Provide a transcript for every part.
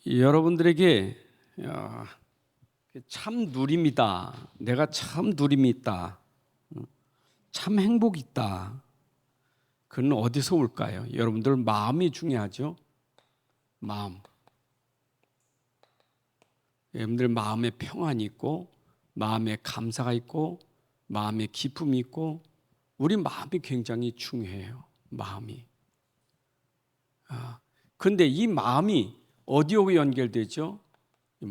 여러분들에게 참 누림이다. 내가 참 누림이 있다. 참 행복이 있다. 그건 어디서 올까요? 여러분들 마음이 중요하죠. 마음. 여러분들 마음에 평안이 있고 마음에 감사가 있고 마음에 기쁨이 있고 우리 마음이 굉장히 중요해요. 마음이. 근데 이 마음이 어디하고 연결되죠? 이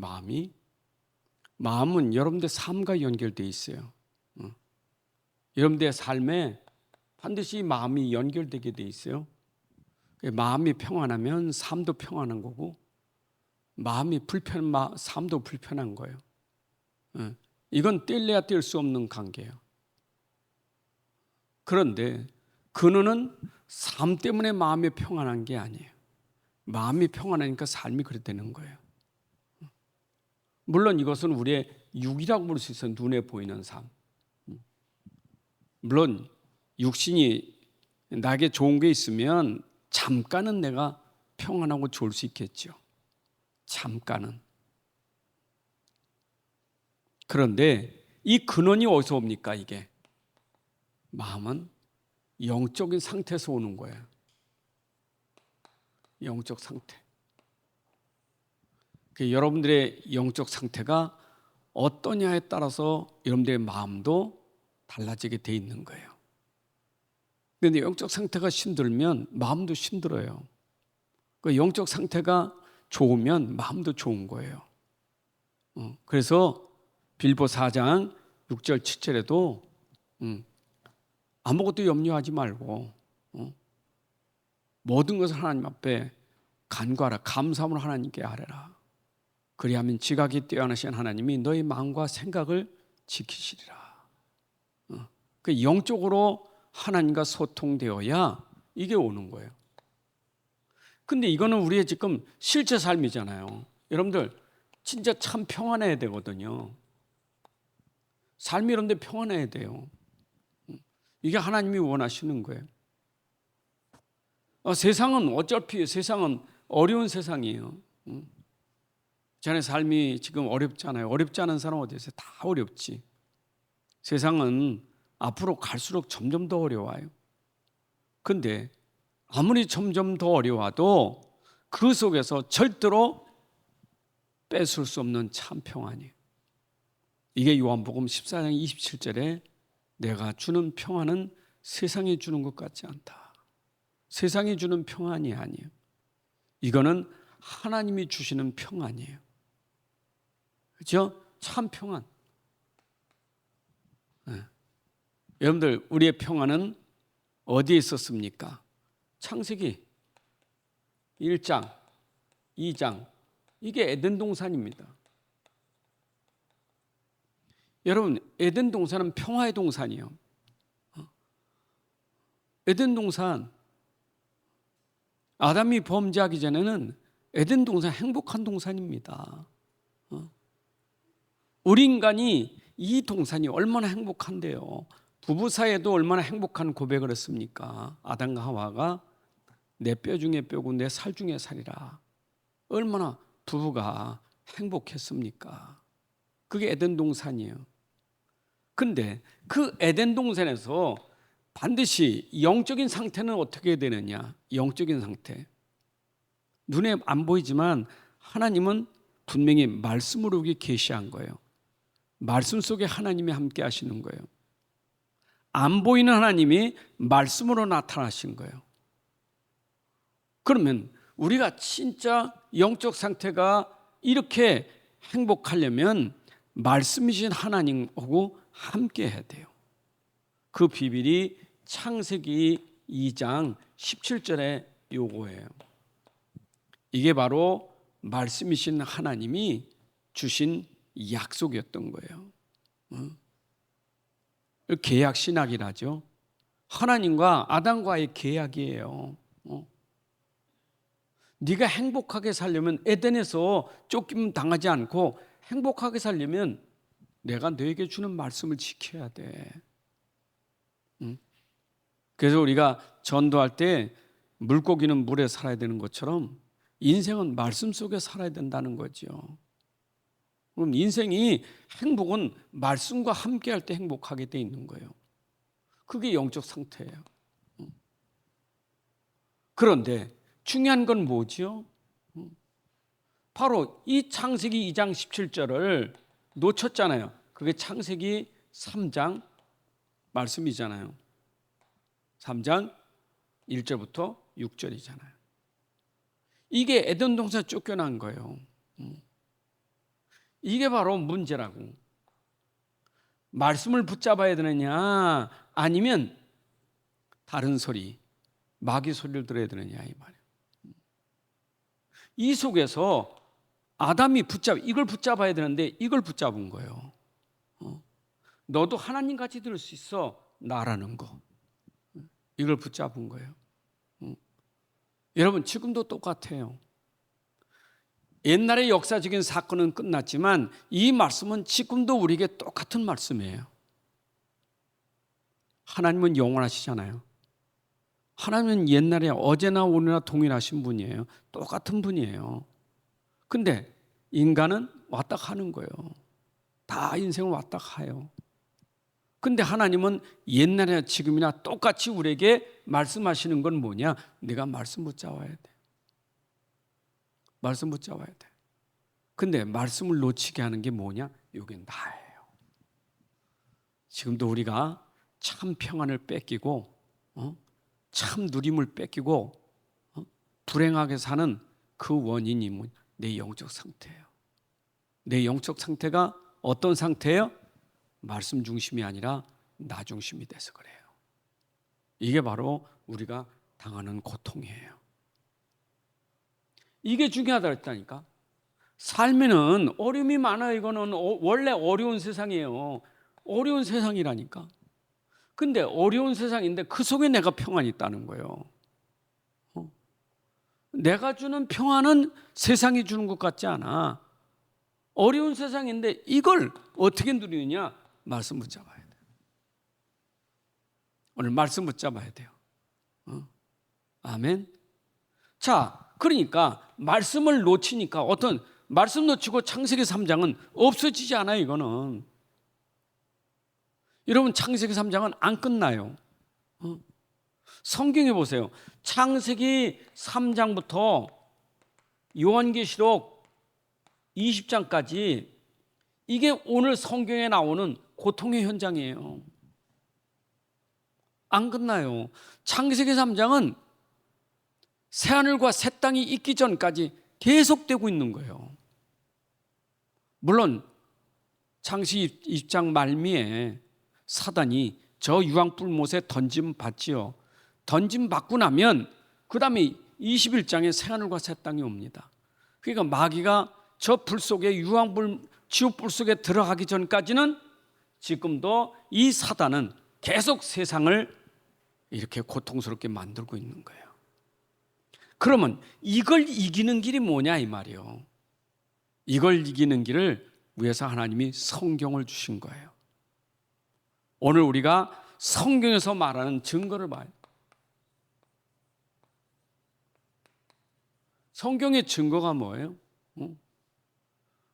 마음은 여러분들 삶과 연결되어 있어요. 여러분들의 삶에 반드시 마음이 연결되게 돼 있어요. 마음이 평안하면 삶도 평안한 거고 마음이 불편한 삶도 불편한 거예요. 이건 뗄래야 뗄 수 없는 관계예요. 그런데 근원은 삶 때문에 마음이 평안한 게 아니에요. 마음이 평안하니까 삶이 그렇게 되는 거예요. 물론 이것은 우리의 육이라고 볼 수 있어요. 눈에 보이는 삶. 물론 육신이 나에게 좋은 게 있으면 잠깐은 내가 평안하고 좋을 수 있겠죠. 잠깐은. 그런데 이 근원이 어디서 옵니까? 이게 마음은 영적인 상태에서 오는 거예요. 영적 상태. 여러분들의 영적 상태가 어떠냐에 따라서 여러분들의 마음도 달라지게 돼 있는 거예요. 그런데 영적 상태가 힘들면 마음도 힘들어요. 그 영적 상태가 좋으면 마음도 좋은 거예요. 그래서 빌보 4장 6절 7절에도 아무것도 염려하지 말고 모든 것을 하나님 앞에 간구하라. 감사함으로 하나님께 아뢰라. 그리하면 지각이 뛰어나신 하나님이 너희 마음과 생각을 지키시리라. 그 영적으로 하나님과 소통되어야 이게 오는 거예요. 근데 이거는 우리의 지금 실제 삶이잖아요. 여러분들 진짜 참 평안해야 되거든요. 삶이 여러분들 평안해야 돼요. 이게 하나님이 원하시는 거예요. 세상은 어차피 세상은 어려운 세상이에요. 자네 삶이 지금 어렵잖아요. 어렵지 않은 사람 어디 있어요? 다 어렵지. 세상은 앞으로 갈수록 점점 더 어려워요. 근데 아무리 점점 더 어려워도 그 속에서 절대로 뺏을 수 없는 참 평안이에요. 이게 요한복음 14장 27절에 내가 주는 평안은 세상이 주는 것 같지 않다. 세상이 주는 평안이 아니에요. 이거는 하나님이 주시는 평안이에요. 그렇죠? 참 평안. 네. 여러분들 우리의 평안은 어디에 있었습니까? 창세기 1장, 2장 이게 에덴 동산입니다. 여러분 에덴 동산은 평화의 동산이에요. 에덴 동산 아담이 범죄하기 전에는 에덴 동산 행복한 동산입니다. 우리 인간이 이 동산이 얼마나 행복한데요. 부부 사이에도 얼마나 행복한 고백을 했습니까? 아담과 하와가 내 뼈 중에 뼈고 내 살 중에 살이라. 얼마나 부부가 행복했습니까? 그게 에덴 동산이에요. 근데 그 에덴 동산에서 반드시 영적인 상태는 어떻게 되느냐? 영적인 상태. 눈에 안 보이지만 하나님은 분명히 말씀으로 여기 계시한 거예요. 말씀 속에 하나님이 함께 하시는 거예요. 안 보이는 하나님이 말씀으로 나타나신 거예요. 그러면 우리가 진짜 영적 상태가 이렇게 행복하려면 말씀이신 하나님하고 함께 해야 돼요. 그 비밀이 창세기 2장 17절에 요거예요. 이게 바로 말씀이신 하나님이 주신 약속이었던 거예요. 계약 신학이라죠. 하나님과 아담과의 계약이에요. 네가 행복하게 살려면 에덴에서 쫓김 당하지 않고 행복하게 살려면 내가 너에게 주는 말씀을 지켜야 돼. 그래서 우리가 전도할 때 물고기는 물에 살아야 되는 것처럼 인생은 말씀 속에 살아야 된다는 거죠. 그럼 인생이 행복은 말씀과 함께할 때 행복하게 돼 있는 거예요. 그게 영적 상태예요. 그런데 중요한 건 뭐죠? 바로 이 창세기 2장 17절을 놓쳤잖아요. 그게 창세기 3장 말씀이잖아요. 3장 1절부터 6절이잖아요. 이게 에덴 동산 쫓겨난 거예요. 이게 바로 문제라고. 말씀을 붙잡아야 되느냐 아니면 다른 소리, 마귀 소리를 들어야 되느냐 이 말이에요. 이 속에서 아담이 이걸 붙잡아야 되는데 이걸 붙잡은 거예요. 너도 하나님 같이 들을 수 있어 나라는 거. 이걸 붙잡은 거예요. 여러분 지금도 똑같아요. 옛날의 역사적인 사건은 끝났지만 이 말씀은 지금도 우리에게 똑같은 말씀이에요. 하나님은 영원하시잖아요. 하나님은 옛날에 어제나 오늘이나 동일하신 분이에요. 똑같은 분이에요. 근데 인간은 왔다 가는 거예요. 다 인생을 왔다 가요. 근데 하나님은 옛날이나 지금이나 똑같이 우리에게 말씀하시는 건 뭐냐? 내가 말씀 붙잡아야 돼. 말씀 붙잡아야 돼. 근데 말씀을 놓치게 하는 게 뭐냐? 이게 나예요. 지금도 우리가 참 평안을 뺏기고 참 누림을 뺏기고 불행하게 사는 그 원인이 내 영적 상태예요. 내 영적 상태가 어떤 상태예요? 말씀 중심이 아니라 나 중심이 돼서 그래요. 이게 바로 우리가 당하는 고통이에요. 이게 중요하다 했다니까. 삶에는 어려움이 많아요. 이거는 원래 어려운 세상이에요. 어려운 세상이라니까. 근데 어려운 세상인데 그 속에 내가 평안이 있다는 거예요. 내가 주는 평안은 세상이 주는 것 같지 않아. 어려운 세상인데 이걸 어떻게 누리느냐? 말씀 붙잡아야 돼요. 오늘 말씀 붙잡아야 돼요. 아멘. 자, 그러니까 말씀을 놓치니까 어떤 말씀 놓치고 창세기 3장은 없어지지 않아요. 이거는 여러분 창세기 3장은 안 끝나요. 성경에 보세요. 창세기 3장부터 요한계시록 20장까지 이게 오늘 성경에 나오는 고통의 현장이에요. 안 끝나요. 창세기 3장은 새하늘과 새 땅이 있기 전까지 계속되고 있는 거예요. 물론 창세기 20장 말미에 사단이 저 유황불못에 던짐 받지요. 던짐 받고 나면 그 다음에 21장에 새하늘과 새 땅이 옵니다. 그러니까 마귀가 저 불 속에 유황불 지옥불 속에 들어가기 전까지는 지금도 이 사단은 계속 세상을 이렇게 고통스럽게 만들고 있는 거예요. 그러면 이걸 이기는 길이 뭐냐 이 말이에요. 이걸 이기는 길을 위해서 하나님이 성경을 주신 거예요. 오늘 우리가 성경에서 말하는 증거를 봐요. 성경의 증거가 뭐예요?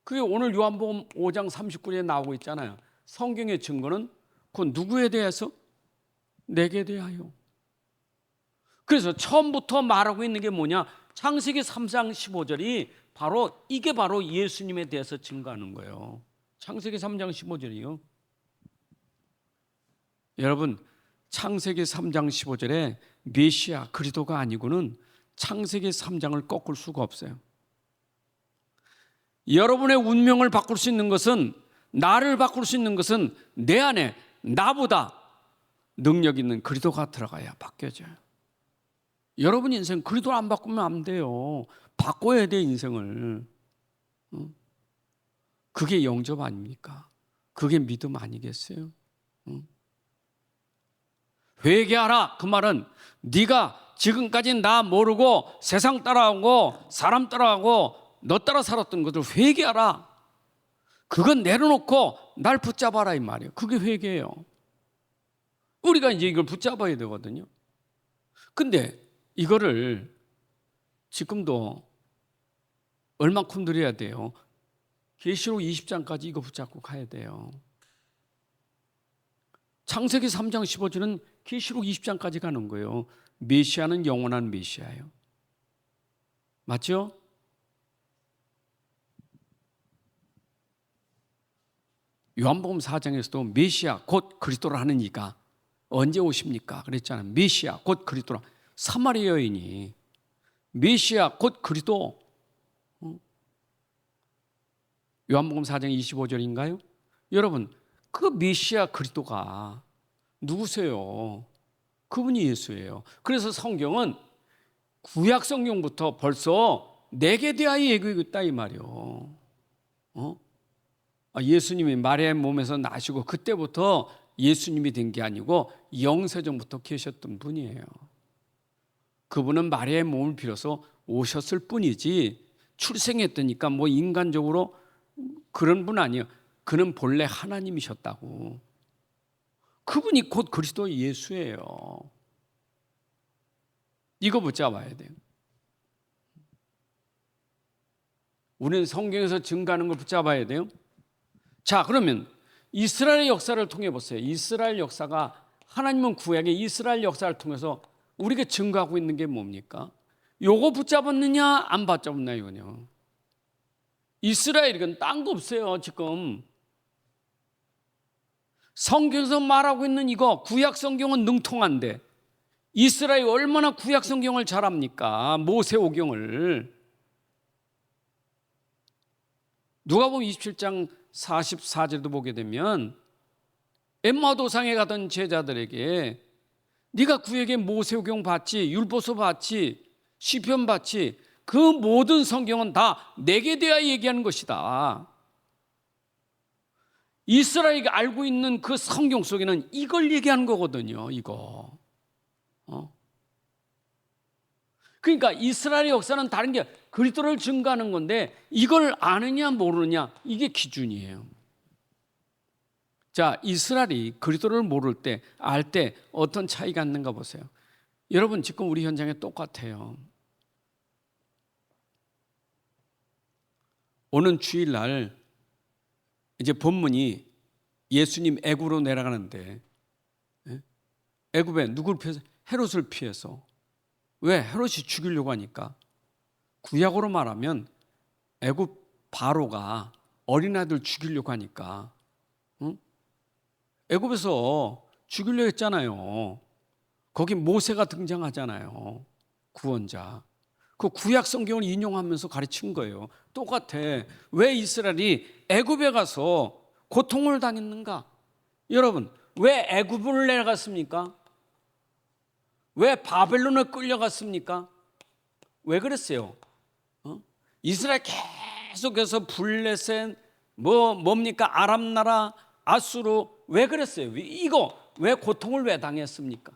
그게 오늘 요한복음 5장 39절에 나오고 있잖아요. 성경의 증거는 그 누구에 대해서? 내게 대하여. 그래서 처음부터 말하고 있는 게 뭐냐? 창세기 3장 15절이 이게 바로 예수님에 대해서 증거하는 거예요. 창세기 3장 15절이요. 여러분 창세기 3장 15절에 메시아 그리스도가 아니고는 창세기 3장을 꺾을 수가 없어요. 여러분의 운명을 바꿀 수 있는 것은, 나를 바꿀 수 있는 것은 내 안에 나보다 능력 있는 그리스도가 들어가야 바뀌어져요. 여러분 인생 그리스도를 안 바꾸면 안 돼요. 바꿔야 돼 인생을. 그게 영접 아닙니까? 그게 믿음 아니겠어요? 회개하라. 그 말은 네가 지금까지 나 모르고 세상 따라하고 사람 따라하고 너 따라 살았던 것들 회개하라. 그건 내려놓고 날 붙잡아라 이 말이에요. 그게 회개예요. 우리가 이제 이걸 붙잡아야 되거든요. 근데 이거를 지금도 얼만큼 드려야 돼요? 계시록 20장까지 이거 붙잡고 가야 돼요. 창세기 3장 15절은 계시록 20장까지 가는 거예요. 메시아는 영원한 메시아예요. 맞죠? 요한복음 4장에서도 메시아 곧 그리스도라 하는 이가 언제 오십니까? 그랬잖아요. 메시아 곧 그리스도라. 사마리아 여인이 메시아 곧 그리스도. 요한복음 4장 25절인가요? 여러분, 그 메시아 그리스도가 누구세요? 그분이 예수예요. 그래서 성경은 구약 성경부터 벌써 내게 대하여 얘기하고 있다 이 말이요. 예수님이 마리아의 몸에서 나시고 그때부터 예수님이 된 게 아니고 영세전부터 계셨던 분이에요. 그분은 마리아의 몸을 빌어서 오셨을 뿐이지 출생했다니까 뭐 인간적으로 그런 분 아니에요. 그는 본래 하나님이셨다고. 그분이 곧 그리스도 예수예요. 이거 붙잡아야 돼요. 우리는 성경에서 증거하는 걸 붙잡아야 돼요. 자, 그러면 이스라엘의 역사를 통해 보세요. 이스라엘 역사가 하나님은 구약의 이스라엘 역사를 통해서 우리에게 증거하고 있는 게 뭡니까? 요거 붙잡았느냐 안 붙잡았냐 이거요. 이스라엘은 딴 거 없어요. 지금 성경에서 말하고 있는 이거 구약 성경은 능통한데 이스라엘이 얼마나 구약 성경을 잘합니까? 모세오경을. 누가복음 27장 44절도 보게 되면 엠마오 도상에 가던 제자들에게 네가 구약의 모세오경 봤지, 율법서 봤지, 시편 봤지, 그 모든 성경은 다 내게 대하여 얘기하는 것이다. 이스라엘이 알고 있는 그 성경 속에는 이걸 얘기하는 거거든요. 이거. 그러니까 이스라엘의 역사는 다른 게 그리스도를 증거하는 건데 이걸 아느냐 모르느냐 이게 기준이에요. 자, 이스라엘이 그리스도를 모를 때, 알 때 어떤 차이가 있는가 보세요. 여러분 지금 우리 현장에 똑같아요. 오는 주일날 이제 본문이 예수님 애굽으로 내려가는데 애굽에 누구를 피해서? 헤롯을 피해서. 왜? 헤롯이 죽이려고 하니까. 구약으로 말하면 애굽 바로가 어린아이들 죽이려고 하니까 애굽에서 죽이려고 했잖아요. 거기 모세가 등장하잖아요. 구원자. 그 구약 성경을 인용하면서 가르친 거예요. 똑같아. 왜 이스라엘이 애굽에 가서 고통을 당했는가? 여러분, 왜 애굽을 내려갔습니까? 왜 바벨론에 끌려갔습니까? 왜 그랬어요? 이스라엘 계속해서 블레셋 뭡니까? 아람 나라 아수르 왜 그랬어요? 이거 왜 고통을 왜 당했습니까?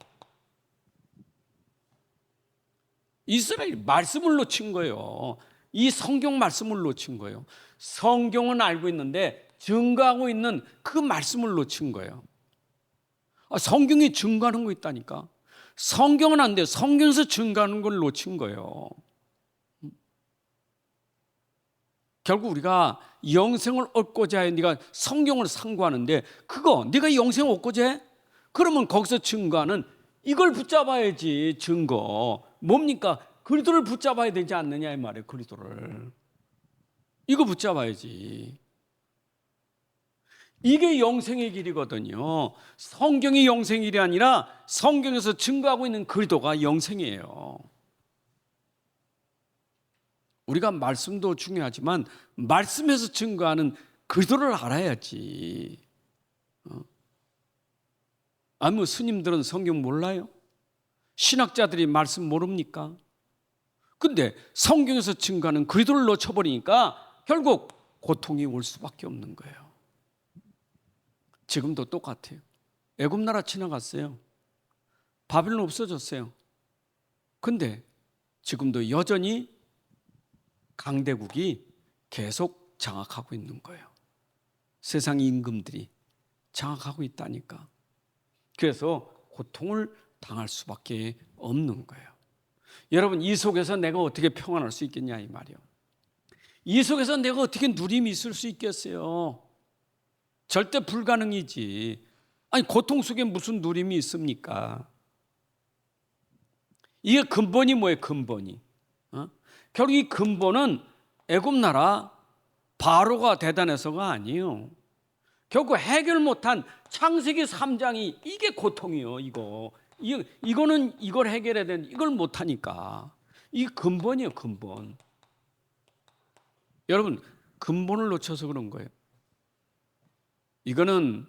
이스라엘이 말씀을 놓친 거예요. 이 성경 말씀을 놓친 거예요. 성경은 알고 있는데 증거하고 있는 그 말씀을 놓친 거예요. 성경이 증거하는 거 있다니까. 성경은 안 돼요. 성경에서 증거하는 걸 놓친 거예요. 결국 우리가 영생을 얻고자 해 네가 성경을 상고하는데 그거 네가 영생을 얻고자 해? 그러면 거기서 증거하는 이걸 붙잡아야지. 증거 뭡니까? 그리스도를 붙잡아야 되지 않느냐 이 말이에요. 그리스도를 이거 붙잡아야지. 이게 영생의 길이거든요. 성경이 영생의 길이 아니라 성경에서 증거하고 있는 그리스도가 영생이에요. 우리가 말씀도 중요하지만 말씀에서 증거하는 그리스도를 알아야지. 뭐 스님들은 성경 몰라요? 신학자들이 말씀 모릅니까? 근데 성경에서 증거하는 그리스도를 놓쳐버리니까 결국 고통이 올 수밖에 없는 거예요. 지금도 똑같아요. 애굽 나라 지나갔어요. 바벨론 없어졌어요. 근데 지금도 여전히 강대국이 계속 장악하고 있는 거예요. 세상 임금들이 장악하고 있다니까. 그래서 고통을 당할 수밖에 없는 거예요. 여러분 이 속에서 내가 어떻게 평안할 수 있겠냐 이 말이에요. 이 속에서 내가 어떻게 누림이 있을 수 있겠어요? 절대 불가능이지. 아니, 고통 속에 무슨 누림이 있습니까? 이게 근본이 뭐예요? 근본이. 결국 이 근본은 애굽 나라 바로가 대단해서가 아니에요. 결국 해결 못한 창세기 3장이 이게 고통이요. 이거는 이걸 해결해야 되는데 이걸 못하니까. 이 근본이에요. 근본. 여러분, 근본을 놓쳐서 그런 거예요. 이거는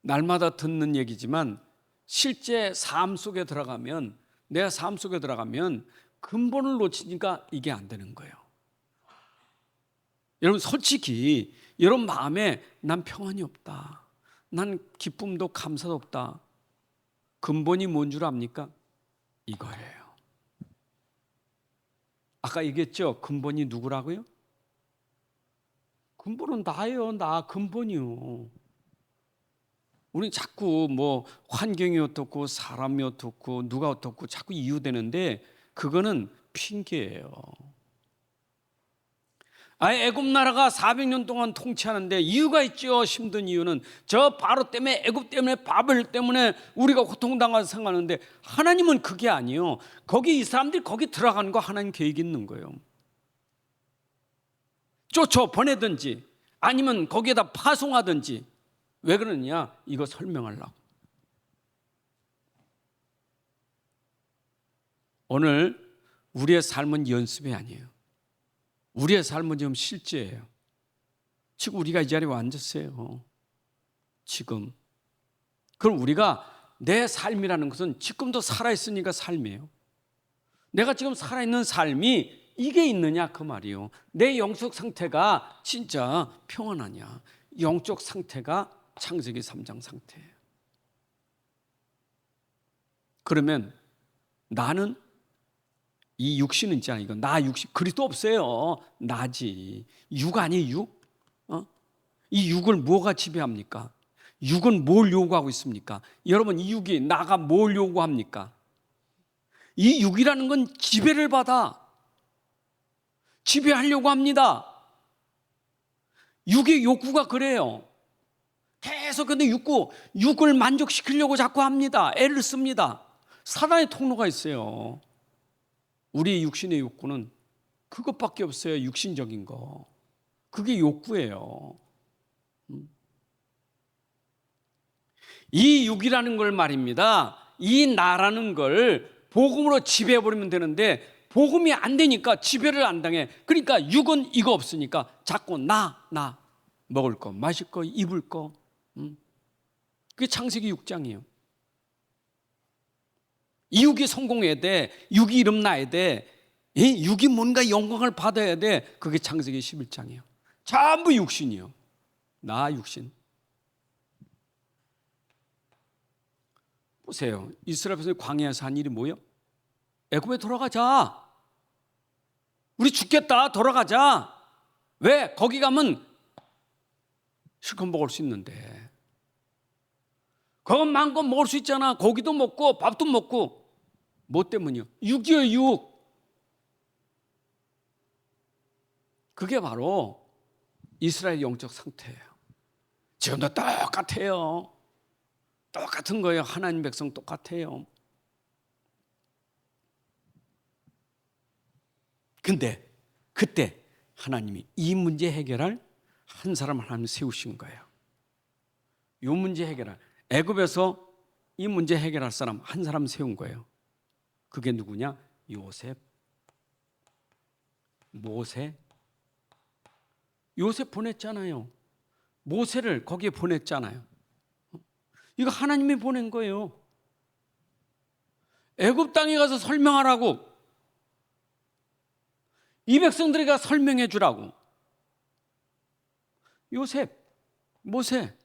날마다 듣는 얘기지만 실제 삶 속에 들어가면, 내 삶 속에 들어가면 근본을 놓치니까 이게 안 되는 거예요. 여러분, 솔직히 여러분 마음에 난 평안이 없다, 난 기쁨도 감사도 없다. 근본이 뭔 줄 압니까? 이거예요. 아까 얘기했죠? 근본이 누구라고요? 근본은 나예요. 나 근본이요. 우린 자꾸 뭐 환경이 어떻고 사람이 어떻고 누가 어떻고 자꾸 이유되는데 그거는 핑계예요. 아예 애굽 나라가 400년 동안 통치하는데 이유가 있죠. 힘든 이유는 저 바로 때문에, 애굽 때문에, 바벨 때문에 우리가 고통당하서 생각하는데 하나님은 그게 아니에요. 거기 이 사람들이 거기 들어가는 거 하나님 계획이 있는 거예요. 쫓아 보내든지 아니면 거기에다 파송하든지. 왜 그러느냐? 이거 설명하려고. 오늘 우리의 삶은 연습이 아니에요. 우리의 삶은 지금 실제예요. 지금 우리가 이 자리에 앉았어요. 지금. 그럼 우리가 내 삶이라는 것은 지금도 살아있으니까 삶이에요. 내가 지금 살아있는 삶이 이게 있느냐 그 말이에요. 내 영적 상태가 진짜 평안하냐. 영적 상태가 창세기 3장 상태예요. 그러면 나는 이 육신은 있잖아. 이거 나 육신 그리스도 없어요. 나지. 육 아니에요? 육? 이 육을 뭐가 지배합니까? 육은 뭘 요구하고 있습니까? 여러분, 이 육이 나가 뭘 요구합니까? 이 육이라는 건 지배를 받아. 지배하려고 합니다. 육의 욕구가 그래요. 계속 근데 육을 만족시키려고 자꾸 합니다. 애를 씁니다. 사단의 통로가 있어요. 우리의 육신의 욕구는 그것밖에 없어요. 육신적인 거. 그게 욕구예요. 이 육이라는 걸 말입니다. 이 나라는 걸 복음으로 지배해버리면 되는데 복음이 안 되니까 지배를 안 당해. 그러니까 육은 이거 없으니까 자꾸 나 먹을 거, 마실 거, 입을 거. 그게 창세기 6장이에요. 이 육이 성공해야 돼. 육이 이름 나야 돼. 이 육이 뭔가 영광을 받아야 돼. 그게 창세기 11장이에요. 전부 육신이요. 나 육신. 보세요. 이스라엘 백성이 광야에서 한 일이 뭐예요? 애굽에 돌아가자. 우리 죽겠다. 돌아가자. 왜? 거기 가면 실컷 먹을 수 있는데. 거기 마음껏 먹을 수 있잖아. 고기도 먹고 밥도 먹고. 뭐 때문이요? 육이요, 육. 그게 바로 이스라엘 영적 상태예요. 지금도 똑같아요. 똑같은 거예요. 하나님 백성 똑같아요. 근데 그때 하나님이 이 문제 해결할 한 사람을 하나님 세우신 거예요. 이 문제 해결할, 애굽에서 이 문제 해결할 사람 한 사람 세운 거예요. 그게 누구냐? 요셉, 모세. 요셉 보냈잖아요. 모세를 거기에 보냈잖아요. 이거 하나님이 보낸 거예요. 애굽 땅에 가서 설명하라고. 이 백성들에게 설명해 주라고. 요셉, 모세.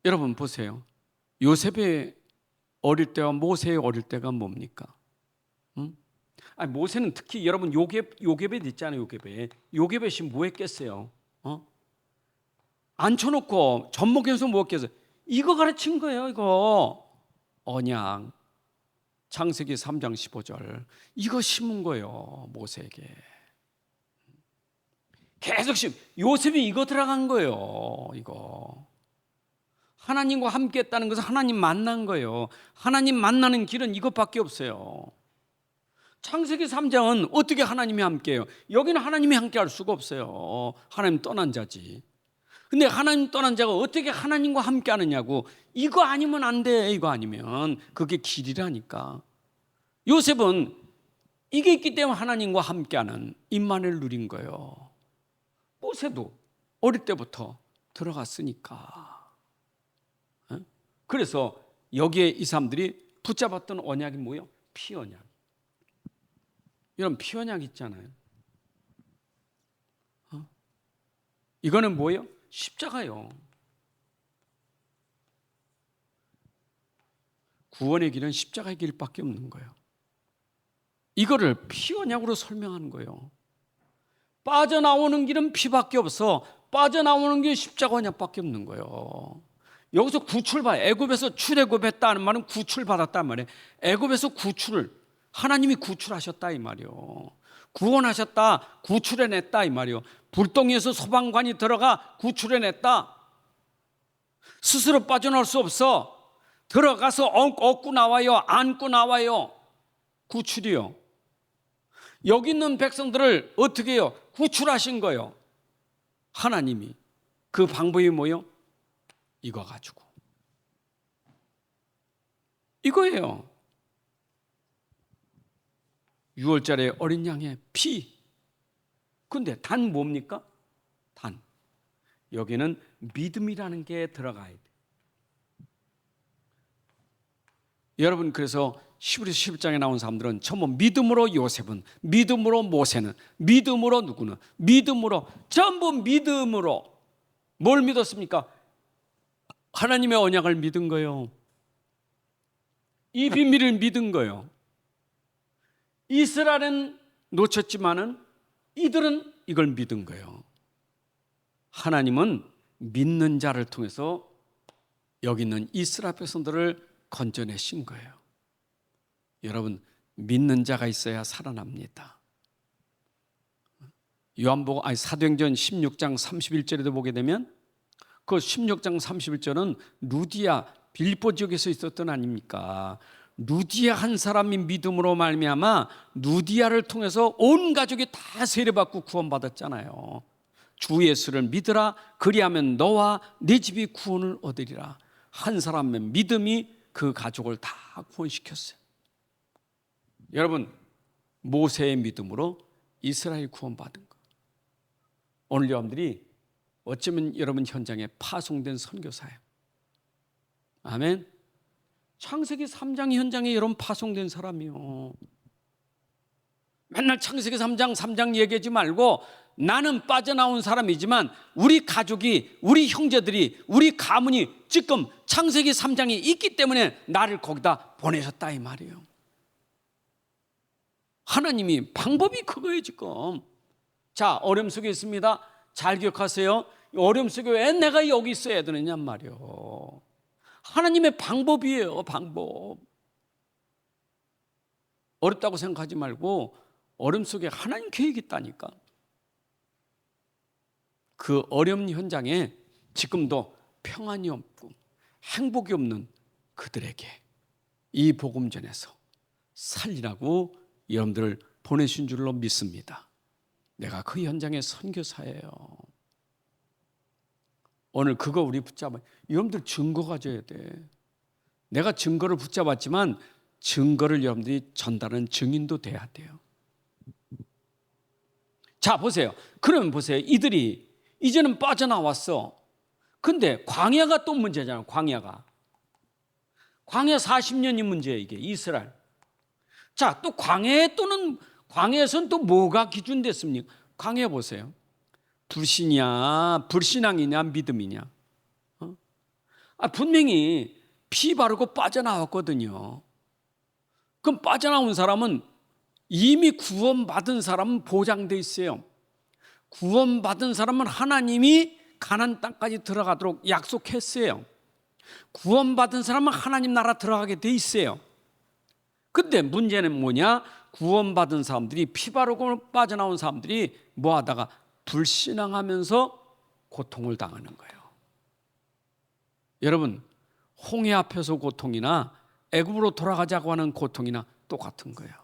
여러분 보세요. 요셉의 어릴 때와 모세의 어릴 때가 뭡니까? 아니, 모세는 특히 여러분 요게벳 있잖아요. 요게벳이 뭐 했겠어요? 앉혀놓고 젖먹여서 뭐 했겠어요? 이거 가르친 거예요. 이거 언약 창세기 3장 15절 이거 심은 거예요. 모세에게. 계속 요셉이 이거 들어간 거예요. 이거 하나님과 함께 했다는 것은 하나님 만난 거예요. 하나님 만나는 길은 이것밖에 없어요. 창세기 3장은 어떻게 하나님이 함께해요? 여기는 하나님이 함께할 수가 없어요. 하나님 떠난 자지. 근데 하나님 떠난 자가 어떻게 하나님과 함께하느냐고. 이거 아니면 안 돼. 이거 아니면 그게 길이라니까. 요셉은 이게 있기 때문에 하나님과 함께하는 임만을 누린 거예요. 모세도 어릴 때부터 들어갔으니까. 그래서 여기에 이 사람들이 붙잡았던 언약이 뭐예요? 피언약. 이런 피언약 있잖아요. 이거는 뭐예요? 십자가요. 구원의 길은 십자가의 길밖에 없는 거예요. 이거를 피언약으로 설명하는 거예요. 빠져나오는 길은 피밖에 없어. 빠져나오는 게 십자가 언약밖에 없는 거예요. 여기서 구출받아, 애굽에서 출애굽했다는 말은 구출받았단 말이에요. 애굽에서 구출을 하나님이 구출하셨다 이 말이요. 구원하셨다, 구출해냈다 이 말이요. 불덩이에서 소방관이 들어가 구출해냈다. 스스로 빠져나올 수 없어. 들어가서 얻고 나와요. 안고 나와요. 구출이요. 여기 있는 백성들을 어떻게 해요? 구출하신 거예요. 하나님이. 그 방법이 뭐예요? 이거 가지고. 이거예요. 6월절에 어린 양의 피. 근데 단 뭡니까? 단. 여기는 믿음이라는 게 들어가야 돼. 여러분, 그래서 히브리서 11장에 나온 사람들은 전부 믿음으로 요셉은, 믿음으로 모세는, 믿음으로 누구는, 믿음으로, 전부 믿음으로. 뭘 믿었습니까? 하나님의 언약을 믿은 거예요. 이 비밀을 믿은 거예요. 이스라엘은 놓쳤지만은 이들은 이걸 믿은 거예요. 하나님은 믿는 자를 통해서 여기 있는 이스라엘 백성들을 건져내신 거예요. 여러분, 믿는 자가 있어야 살아납니다. 사도행전 16장 31절에도 보게 되면 그 16장 31절은 루디아 빌립보 지역에서 있었던 아닙니까? 루디아 한 사람이 믿음으로 말미암아 루디아를 통해서 온 가족이 다 세례받고 구원받았잖아요. 주 예수를 믿으라, 그리하면 너와 네 집이 구원을 얻으리라. 한 사람의 믿음이 그 가족을 다 구원시켰어요. 여러분, 모세의 믿음으로 이스라엘 구원받은 거. 오늘 여러분들이 어쩌면 여러분 현장에 파송된 선교사예요. 아멘. 창세기 3장 현장에 여러분 파송된 사람이요. 맨날 창세기 3장 얘기하지 말고 나는 빠져나온 사람이지만 우리 가족이, 우리 형제들이, 우리 가문이 지금 창세기 3장이 있기 때문에 나를 거기다 보내셨다 이 말이에요. 하나님이 방법이 그거예요 지금. 자, 어려움 속에 있습니다. 잘 기억하세요. 어려움 속에 왜 내가 여기 있어야 되느냐 말이에요. 하나님의 방법이에요. 방법. 어렵다고 생각하지 말고 어려움 속에 하나님 계획이 있다니까. 그 어려운 현장에 지금도 평안이 없고 행복이 없는 그들에게 이 복음 전에서 살리라고 여러분들을 보내신 줄로 믿습니다. 내가 그 현장의 선교사예요. 오늘 그거 우리 붙잡아. 여러분들 증거 가져야 돼. 내가 증거를 붙잡았지만 증거를 여러분들이 전달하는 증인도 돼야 돼요. 자, 보세요. 그러면 보세요. 이들이 이제는 빠져나왔어. 근데 광야가 또 문제잖아요. 광야 40년이 문제예요. 이게 이스라엘. 자, 또 광야에서는 또 뭐가 기준됐습니까? 광야 보세요. 불신이냐, 불신앙이냐, 믿음이냐. 분명히 피 바르고 빠져나왔거든요. 그럼 빠져나온 사람은 이미 구원받은 사람은 보장돼 있어요. 구원받은 사람은 하나님이 가나안 땅까지 들어가도록 약속했어요. 구원받은 사람은 하나님 나라 들어가게 돼 있어요. 근데 문제는 뭐냐? 구원받은 사람들이 피 바르고 빠져나온 사람들이 뭐 하다가 불신앙하면서 고통을 당하는 거예요. 여러분, 홍해 앞에서 고통이나 애굽으로 돌아가자고 하는 고통이나 똑같은 거예요.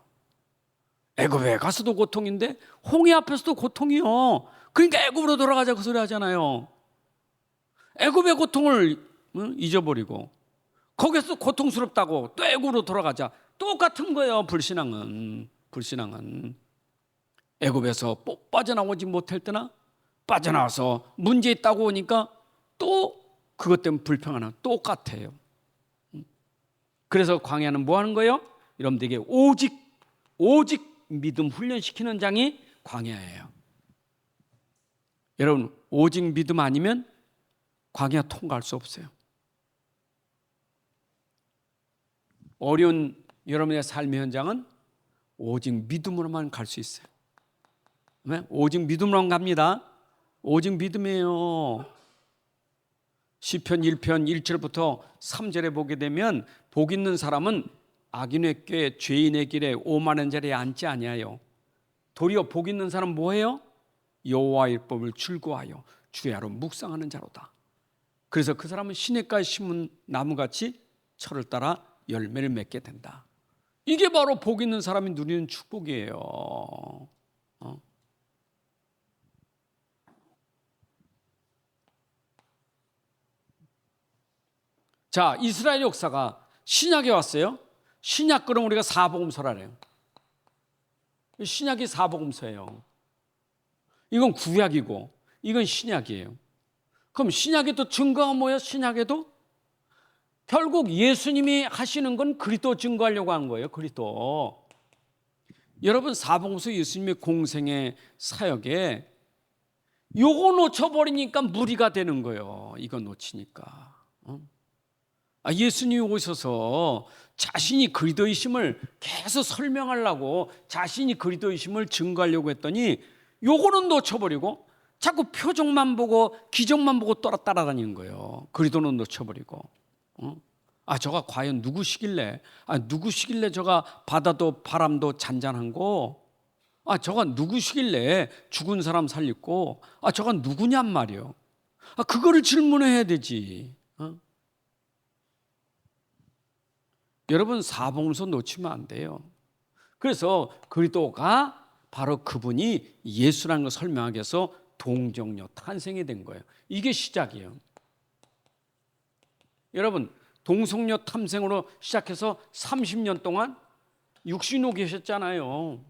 애굽에 가서도 고통인데 홍해 앞에서도 고통이요. 그러니까 애굽으로 돌아가자고 소리 하잖아요. 애굽의 고통을 잊어버리고 거기서 고통스럽다고 또 애굽으로 돌아가자. 똑같은 거예요. 불신앙은. 애굽에서 빠져나오지 못할 때나 빠져나와서 문제 있다고 하니까 또 그것 때문에 불평하는 똑같아요. 그래서 광야는 뭐 하는 거예요? 여러분들에게 오직 믿음 훈련시키는 장이 광야예요. 여러분, 오직 믿음 아니면 광야 통과할 수 없어요. 어려운 여러분의 삶의 현장은 오직 믿음으로만 갈 수 있어요. 오직 믿음으로만 갑니다. 오직 믿음이에요. 시편 1편 1절부터 3절에 보게 되면 복 있는 사람은 악인의 꾀 죄인의 길에 오만한 자리에 앉지 아니하여 도리어 복 있는 사람은 뭐예요? 여호와의 법을 즐거워하여 주야로 묵상하는 자로다. 그래서 그 사람은 시냇가에 심은 나무같이 철을 따라 열매를 맺게 된다. 이게 바로 복 있는 사람이 누리는 축복이에요. 자, 이스라엘 역사가 신약에 왔어요. 신약 그럼 우리가 사복음서라래요. 신약이 사복음서예요. 이건 구약이고 이건 신약이에요. 그럼 신약에도 증거가 뭐예요? 신약에도 결국 예수님이 하시는 건 그리스도 증거하려고 한 거예요. 그리스도. 여러분, 사복음서 예수님의 공생의 사역에 요거 놓쳐버리니까 무리가 되는 거예요. 이거 놓치니까. 예수님이 오셔서 자신이 그리스도이심을 계속 설명하려고 자신이 그리스도이심을 증거하려고 했더니 요거는 놓쳐버리고 자꾸 표정만 보고 기적만 보고 따라다니는 거예요. 그리스도는 놓쳐버리고. 저가 과연 누구시길래 저가 바다도 바람도 잔잔한 거 저가 누구시길래 죽은 사람 살리고 저가 누구냔 말이요. 그거를 질문해야 되지. 여러분, 사복음서 놓치면 안 돼요. 그래서 그리스도가 바로 그분이 예수라는 걸 설명하기 위해서 동정녀 탄생이 된 거예요. 이게 시작이에요. 여러분, 동성녀 탐생으로 시작해서 30년 동안 육신으로 계셨잖아요.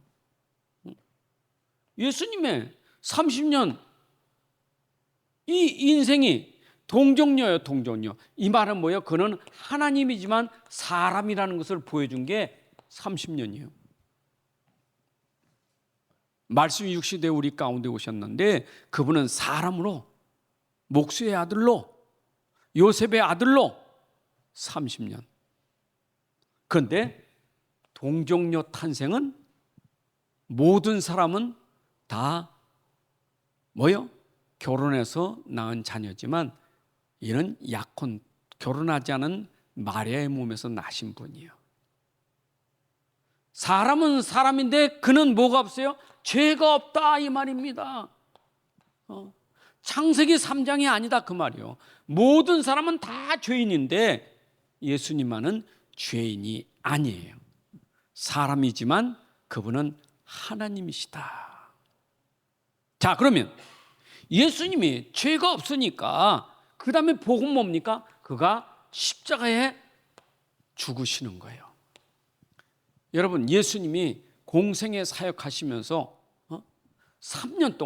예수님의 30년 이 인생이 동정녀예요. 동정녀. 이 말은 뭐예요? 그는 하나님이지만 사람이라는 것을 보여준 게 30년이에요. 말씀이 육신되어 우리 가운데 오셨는데 그분은 사람으로 목수의 아들로 요셉의 아들로 30년. 그런데 동정녀 탄생은 모든 사람은 다 뭐요? 결혼해서 낳은 자녀지만 이는 약혼, 결혼하지 않은 마리아의 몸에서 나신 분이에요. 사람은 사람인데 그는 뭐가 없어요? 죄가 없다 이 말입니다. 창세기 3장이 아니다 그 말이요. 모든 사람은 다 죄인인데 예수님만은 죄인이 아니에요. 사람이지만 그분은 하나님이시다. 자, 그러면 예수님이 죄가 없으니까 그 다음에 복은 뭡니까? 그가 십자가에 죽으시는 거예요. 여러분, 예수님이 공생에 사역하시면서 3년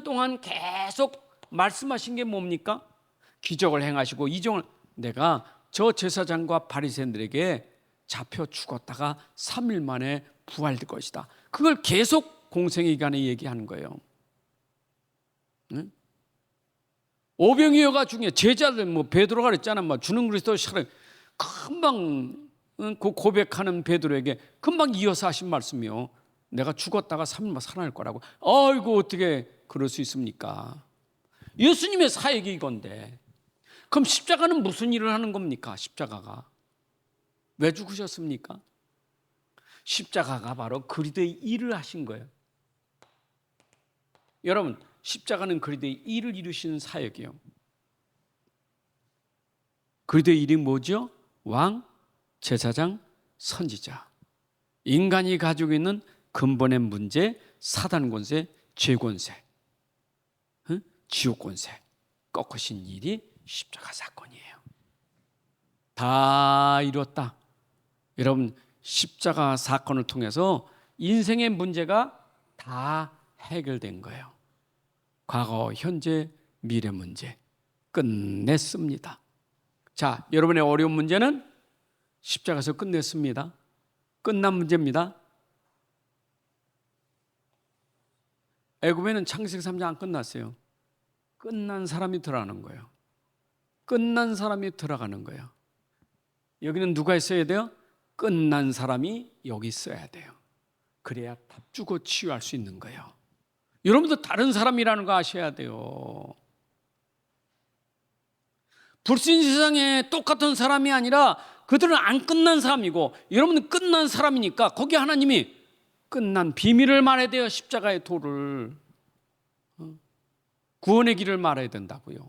동안 계속 말씀하신 게 뭡니까? 기적을 행하시고 이종을 내가 저 제사장과 바리새인들에게 잡혀 죽었다가 3일 만에 부활될 것이다. 그걸 계속 공생의 기간에 얘기하는 거예요. 응? 오병이어가 중에 제자들 베드로가 그랬잖아. 주는 그리스도 시작 금방 그 고백하는 베드로에게 금방 이어서 하신 말씀이요. 내가 죽었다가 3일 만에 살아날 거라고. 아이고 어떻게 그럴 수 있습니까? 예수님의 사역이 이건데 그럼 십자가는 무슨 일을 하는 겁니까? 십자가가 왜 죽으셨습니까? 십자가가 바로 그리스도의 일을 하신 거예요. 여러분, 십자가는 그리스도의 일을 이루시는 사역이에요. 그리스도의 일이 뭐죠? 왕, 제사장, 선지자. 인간이 가지고 있는 근본의 문제, 사단 권세, 죄 권세, 지옥 권세 꺾으신 일이 십자가 사건이에요. 다 이뤘다. 여러분, 십자가 사건을 통해서 인생의 문제가 다 해결된 거예요. 과거, 현재, 미래 문제 끝냈습니다. 자, 여러분의 어려운 문제는 십자가에서 끝냈습니다. 끝난 문제입니다. 애굽에는 창세기 3장 안 끝났어요. 끝난 사람이 들어가는 거예요. 끝난 사람이 들어가는 거예요. 여기는 누가 있어야 돼요? 끝난 사람이 여기 있어야 돼요. 그래야 답 주고 치유할 수 있는 거예요. 여러분도 다른 사람이라는 거 아셔야 돼요. 불신 세상에 똑같은 사람이 아니라 그들은 안 끝난 사람이고 여러분은 끝난 사람이니까 거기 하나님이 끝난 비밀을 말해야 돼요. 십자가의 도를, 구원의 길을 말해야 된다고요.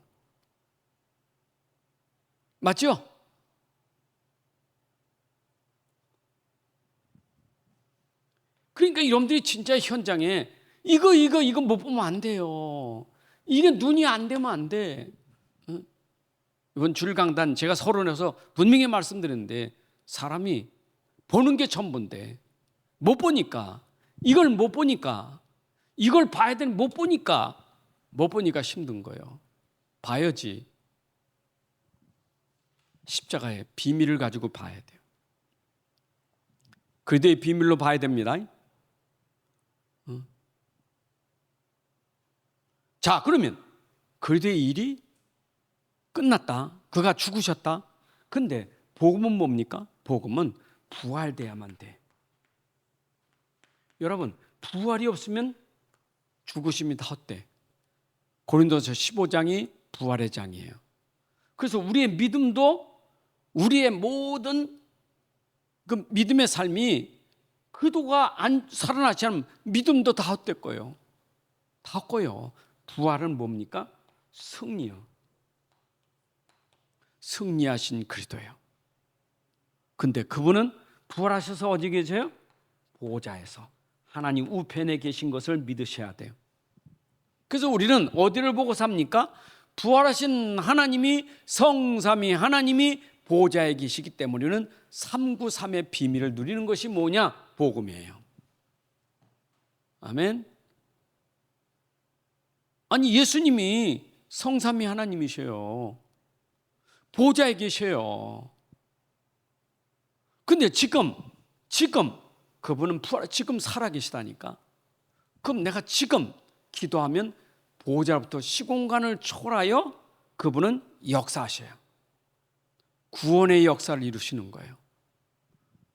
맞죠? 그러니까 여러분들이 진짜 현장에 이거 못 보면 안 돼요. 이게 눈이 안 되면 안 돼. 이번 주일 강단 제가 서론에서 분명히 말씀드렸는데 사람이 보는 게 전부인데 못 보니까 이걸 못 보니까 이걸 봐야 되는 못 보니까 힘든 거예요. 봐야지. 십자가의 비밀을 가지고 봐야 돼요. 그리스도의 비밀로 봐야 됩니다. 자, 그러면 그리스도의 일이 끝났다. 그가 죽으셨다. 근데 복음은 뭡니까? 복음은 부활돼야만 돼. 여러분, 부활이 없으면 죽으심이 다 헛돼. 고린도서 15장이 부활의 장이에요. 그래서 우리의 믿음도 우리의 모든 그 믿음의 삶이 그도가 안 살아나지 않으면 믿음도 다 헛될 거예요. 다 헛고요. 부활은 뭡니까? 승리요. 승리하신 그리스도예요. 근데 그분은 부활하셔서 어디 계세요? 보좌에서 하나님 우편에 계신 것을 믿으셔야 돼요. 그래서 우리는 어디를 보고 삽니까? 부활하신 하나님이 성삼위 하나님이 보좌에 계시기 때문에 우리는 393의 비밀을 누리는 것이 뭐냐? 복음이에요. 아멘. 아니, 예수님이 성삼위 하나님이셔요. 보좌에 계셔요. 근데 지금 그분은 지금 살아계시다니까. 그럼 내가 지금 기도하면 보좌로부터 시공간을 초월하여 그분은 역사하셔요. 구원의 역사를 이루시는 거예요.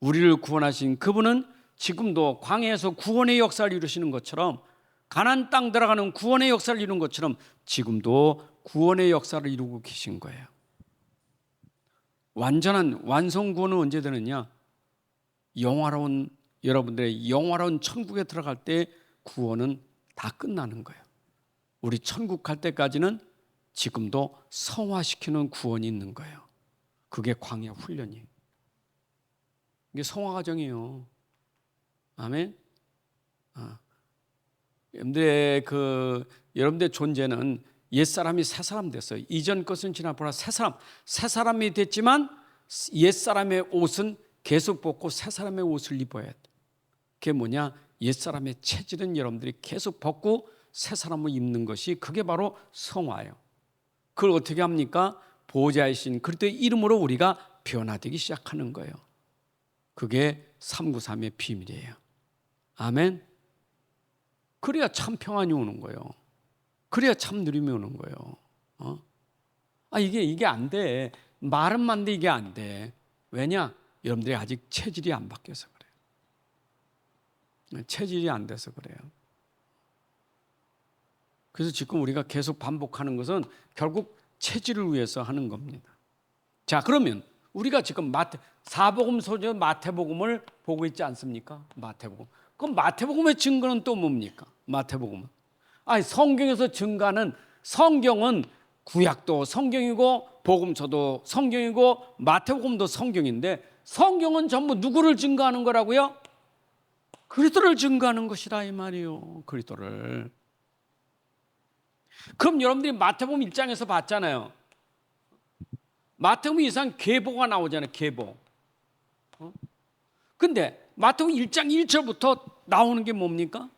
우리를 구원하신 그분은 지금도 광야에서 구원의 역사를 이루시는 것처럼 가나안 땅 들어가는 구원의 역사를 이루는 것처럼 지금도 구원의 역사를 이루고 계신 거예요. 완전한 완성 구원은 언제 되느냐? 여러분들의 영화로운 천국에 들어갈 때 구원은 다 끝나는 거예요. 우리 천국 갈 때까지는 지금도 성화시키는 구원이 있는 거예요. 그게 광야 훈련이에요. 이게 성화 과정이에요. 아멘. 여러분들의 존재는 옛사람이 새사람 됐어요. 이전 것은 지나보라 새사람이 됐지만 옛사람의 옷은 계속 벗고 새사람의 옷을 입어야 돼. 그게 뭐냐? 옛사람의 체질은 여러분들이 계속 벗고 새사람을 입는 것이 그게 바로 성화예요. 그걸 어떻게 합니까? 보호자이신 그리스도의 이름으로 우리가 변화되기 시작하는 거예요. 그게 393의 비밀이에요. 아멘. 그래야 참 평안이 오는 거예요. 그래야 참 누림이 오는 거예요. 이게 안 돼. 말은 많은데 이게 안 돼. 왜냐? 여러분들이 아직 체질이 안 바뀌어서 그래요. 체질이 안 돼서 그래요. 그래서 지금 우리가 계속 반복하는 것은 결국 체질을 위해서 하는 겁니다. 자, 그러면 우리가 지금 사복음 소재 마태복음을 보고 있지 않습니까? 마태복음. 그럼 마태복음의 증거는 또 뭡니까? 마태복음은 아니, 성경에서 증가하는, 성경은 구약도 성경이고 복음서도 성경이고 마태복음도 성경인데, 성경은 전부 누구를 증가하는 거라고요? 그리스도를 증가하는 것이라 이 말이에요. 그리스도를. 그럼 여러분들이 마태복음 1장에서 봤잖아요. 마태복음 이상 계보가 나오잖아요. 계보. 근데 마태복음 1장 1절부터 나오는 게 뭡니까?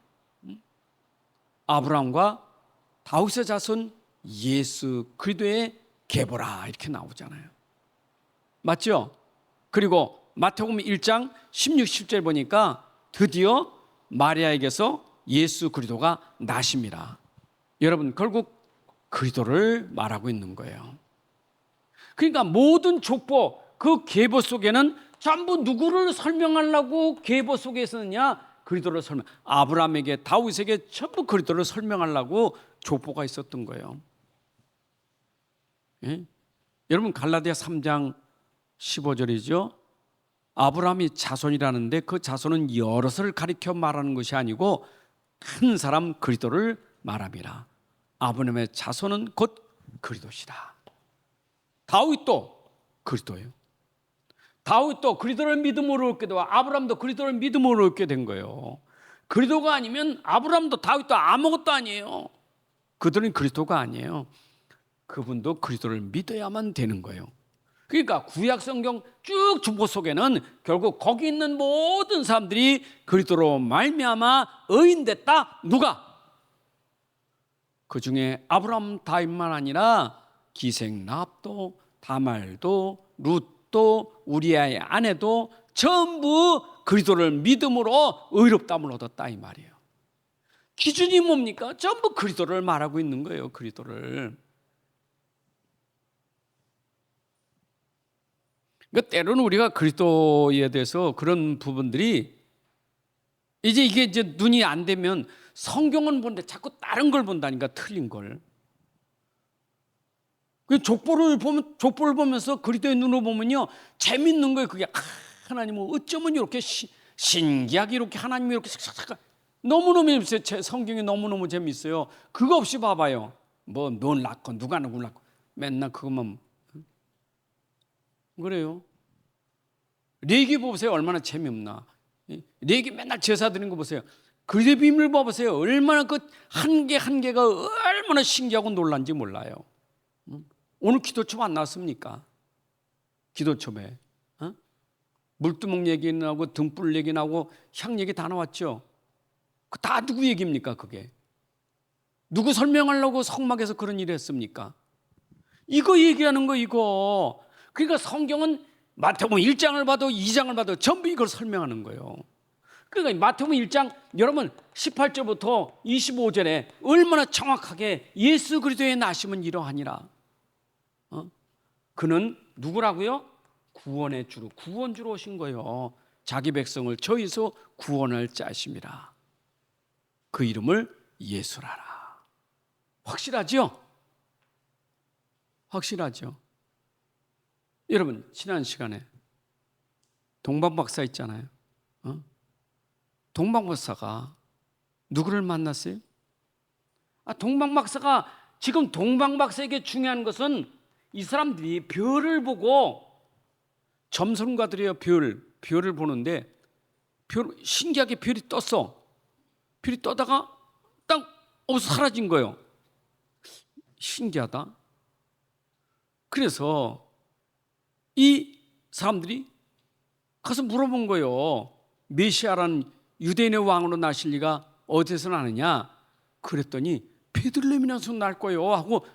아브라함과 다윗의 자손 예수 그리스도의 계보라 이렇게 나오잖아요. 맞죠? 그리고 마태복음 1장 16, 17절 보니까 드디어 마리아에게서 예수 그리스도가 나십니다. 여러분, 결국 그리스도를 말하고 있는 거예요. 그러니까 모든 족보, 그 계보 속에는 전부 누구를 설명하려고 계보 속에 있었느냐? 그리스도를 설명. 아브라함에게, 다윗에게 전부 그리스도를 설명하려고 족보가 있었던 거예요. 예? 여러분, 갈라디아 3장 15절이죠. 아브라함이 자손이라는데 그 자손은 여럿을 가리켜 말하는 것이 아니고 한 사람 그리스도를 말함이라. 아브라함의 자손은 곧 그리스도시라. 다윗도 그리스도예요. 다윗도 그리스도를 믿음으로 얻게 되고 아브라함도 그리스도를 믿음으로 얻게 된 거예요. 그리스도가 아니면 아브라함도 다윗도 아무것도 아니에요. 그들은 그리스도가 아니에요. 그분도 그리스도를 믿어야만 되는 거예요. 그러니까 구약 성경 쭉 족보 속에는 결국 거기 있는 모든 사람들이 그리스도로 말미암아 의인됐다. 누가? 그 중에 아브라함, 다윗만 아니라 기생 라합도, 다말도, 룻도, 우리아의 아내도 전부 그리스도를 믿음으로 의롭다함을 얻었다 이 말이에요. 기준이 뭡니까? 전부 그리스도를 말하고 있는 거예요. 그리스도를. 그러니까 때로는 우리가 그리스도에 대해서 그런 부분들이 이게 눈이 안 되면 성경은 보는데 자꾸 다른 걸 본다니까, 틀린 걸. 족보를 보면서 그리스도의 눈으로 보면요, 재밌는 거예요. 그게 하나님은 어쩌면 이렇게 신기하게 이렇게 하나님이 이렇게 너무너무 재밌어요. 성경이 너무너무 재밌어요. 그거 없이 봐봐요. 뭐 놀랐고 누가 누굴 낳고 맨날 그것만 그래요. 레기 보세요. 얼마나 재미없나. 레기 맨날 제사 드리는 거 보세요. 그리스도의 비밀 봐보세요. 얼마나 그 한 개 한 개가 얼마나 신기하고 놀란지 몰라요. 오늘 기도첩 안 나왔습니까? 기도첩에 물두멍 얘기 나오고 등불 얘기 나오고 향 얘기 다 나왔죠. 그 다 누구 얘기입니까? 그게 누구 설명하려고 성막에서 그런 일을 했습니까? 이거 얘기하는 거 이거. 그러니까 성경은 마태복음 1장을 봐도 2장을 봐도 전부 이걸 설명하는 거예요. 그러니까 마태복음 1장 여러분 18절부터 25절에 얼마나 정확하게 예수 그리스도의 나심은 이러하니라. 그는 누구라고요? 구원의 주로, 구원주로 오신 거예요. 자기 백성을 저희서 구원할 자심이라. 그 이름을 예수라라. 확실하죠? 확실하죠? 여러분, 지난 시간에 동방박사 있잖아요. 동방박사가 누구를 만났어요? 동방박사가 지금 동방박사에게 중요한 것은 이 사람들이 별을 보고, 점성가들이요, 별을 보는데 신기하게 별이 떴어. 별이 떠다가 딱 없어 사라진 거예요. 신기하다. 그래서 이 사람들이 가서 물어본 거예요. 메시아라는 유대인의 왕으로 나실 리가 어디서 나느냐? 그랬더니 베들레헴에서 날 거예요 하고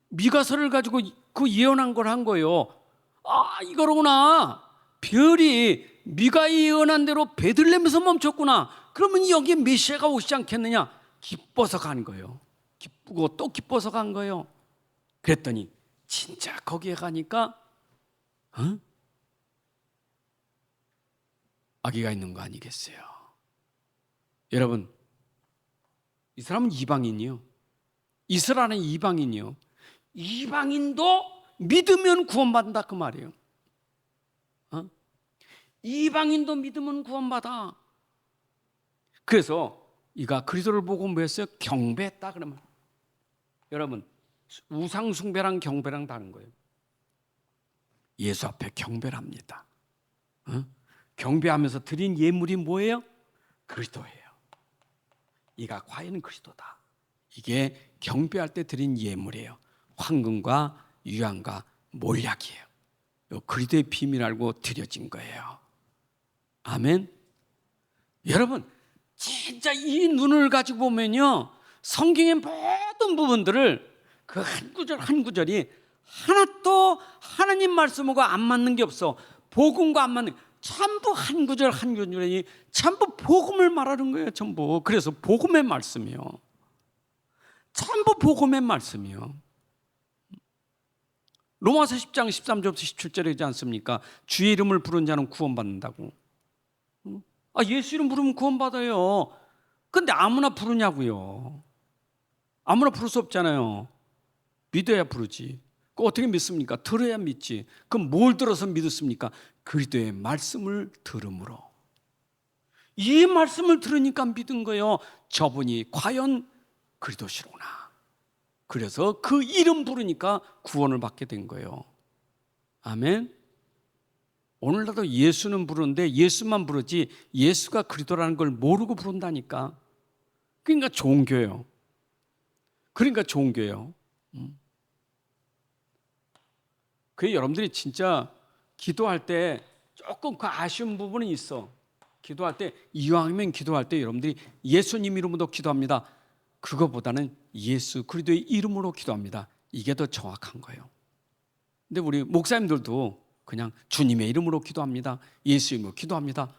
미가서를 가지고 그 예언한 걸 한 거예요. 이거로구나. 별이 미가 예언한 대로 베들레헴에서 멈췄구나. 그러면 여기에 메시아가 오시지 않겠느냐? 기뻐서 간 거예요. 기쁘고 또 기뻐서 간 거예요. 그랬더니 진짜 거기에 가니까 아기가 있는 거 아니겠어요? 여러분, 이 사람은 이방인이요. 이스라엘은 이방인이요. 이방인도 믿으면 구원받는다 그 말이에요. 이방인도 믿으면 구원받아. 그래서 이가 그리스도를 보고 뭐 했어요? 경배했다 그러면. 여러분, 우상 숭배랑 경배랑 다른 거예요. 예수 앞에 경배를 합니다. 경배하면서 드린 예물이 뭐예요? 그리스도예요. 이가 과연 그리스도다. 이게 경배할 때 드린 예물이에요. 황금과 유향과 몰약이에요. 그리스도의 비밀 알고 드려진 거예요. 아멘. 여러분, 진짜 이 눈을 가지고 보면요, 성경의 모든 부분들을 그 한 구절 한 구절이 하나도 하나님 말씀하고 안 맞는 게 없어. 복음과 안 맞는, 전부 한 구절 한 구절이 전부 복음을 말하는 거예요. 전부. 그래서 복음의 말씀이요. 전부 복음의 말씀이요. 로마서 10장 13절부터 17절이지 않습니까? 주의 이름을 부른 자는 구원받는다고. 예수 이름 부르면 구원받아요. 근데 아무나 부르냐고요. 아무나 부를 수 없잖아요. 믿어야 부르지. 그거 어떻게 믿습니까? 들어야 믿지. 그럼 뭘 들어서 믿었습니까? 그리스도의 말씀을 들음으로. 이 말씀을 들으니까 믿은 거예요. 저분이 과연 그리스도시로구나. 그래서 그 이름 부르니까 구원을 받게 된 거예요. 아멘. 오늘날도 예수는 부르는데 예수만 부르지 예수가 그리스도라는 걸 모르고 부른다니까. 그러니까 종교예요. 그러니까 종교예요. 그게 여러분들이 진짜 기도할 때 조금 그 아쉬운 부분이 있어. 기도할 때 이왕이면 기도할 때 여러분들이 예수님 이름으로 기도합니다. 그거보다는 예수 그리스도의 이름으로 기도합니다. 이게 더 정확한 거예요. 근데 우리 목사님들도 그냥 주님의 이름으로 기도합니다. 예수 이름으로 기도합니다.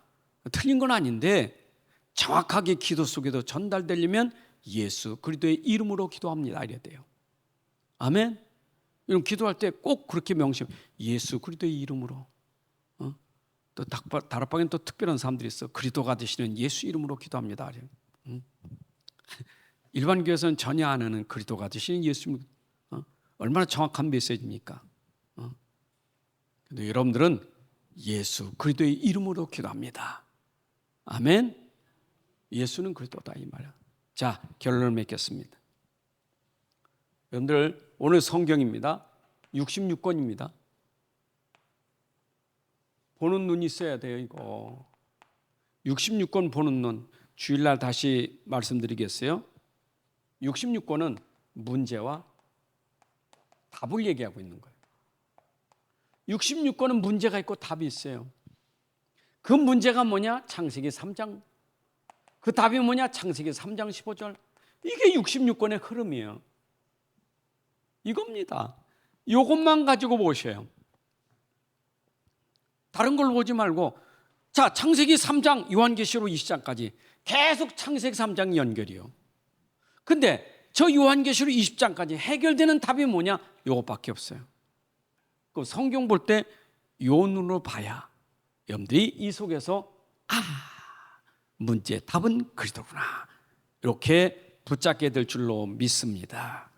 틀린 건 아닌데 정확하게 기도 속에도 전달되려면 예수 그리스도의 이름으로 기도합니다. 이래야 돼요. 아멘. 이런 기도할 때 꼭 그렇게 명심. 예수 그리스도의 이름으로. 또 다락방에는 또 특별한 사람들이 있어. 그리스도가 되시는 예수 이름으로 기도합니다. 일반 교회에서는 전혀 안 하는 그리스도가 되시는 예수. 얼마나 정확한 메시지입니까? 근데 여러분들은 예수 그리스도의 이름으로 기도합니다. 아멘. 예수는 그리스도다 이 말이야. 자, 결론을 맺겠습니다. 여러분들 오늘 성경입니다. 66권입니다. 보는 눈이 있어야 돼요. 이거 66권 보는 눈. 주일날 다시 말씀드리겠어요. 66권은 문제와 답을 얘기하고 있는 거예요. 66권은 문제가 있고 답이 있어요. 그 문제가 뭐냐? 창세기 3장. 그 답이 뭐냐? 창세기 3장 15절. 이게 66권의 흐름이에요. 이겁니다. 이것만 가지고 보셔요. 다른 걸로 보지 말고, 자, 창세기 3장, 요한계시록 20장까지 계속 창세기 3장이 연결이요. 근데 저 요한계시록 20장까지 해결되는 답이 뭐냐? 이것밖에 없어요. 그 성경 볼 때 요 눈으로 봐야 여러분들이 이 속에서 문제의 답은 그리스도구나. 이렇게 붙잡게 될 줄로 믿습니다.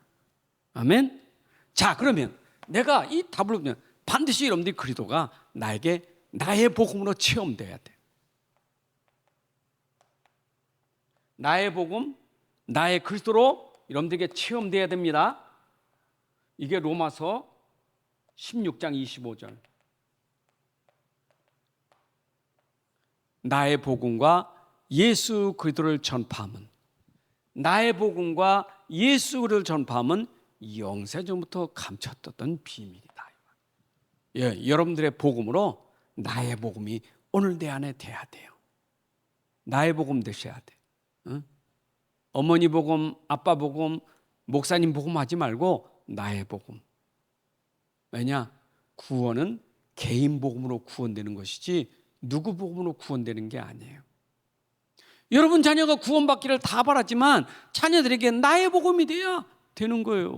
아멘. 자, 그러면 내가 이 답을 보면 반드시 여러분들이 그리스도가 나에게 나의 복음으로 체험돼야 돼. 나의 복음, 나의 그리스도로 여러분들에게 체험돼야 됩니다. 이게 로마서 16장 25절. 나의 복음과 예수 그리스도를 전파함은, 나의 복음과 예수 그리스도를 전파함은 영세전부터 감췄던 비밀이다. 예, 여러분들의 복음으로 나의 복음이 오늘 내 안에 돼야 돼요. 나의 복음 되셔야 돼. 응? 어머니 복음, 아빠 복음, 목사님 복음 하지 말고 나의 복음. 왜냐? 구원은 개인 복음으로 구원되는 것이지 누구 복음으로 구원되는 게 아니에요. 여러분 자녀가 구원받기를 다 바라지만 자녀들에게 나의 복음이 돼야 되는 거예요.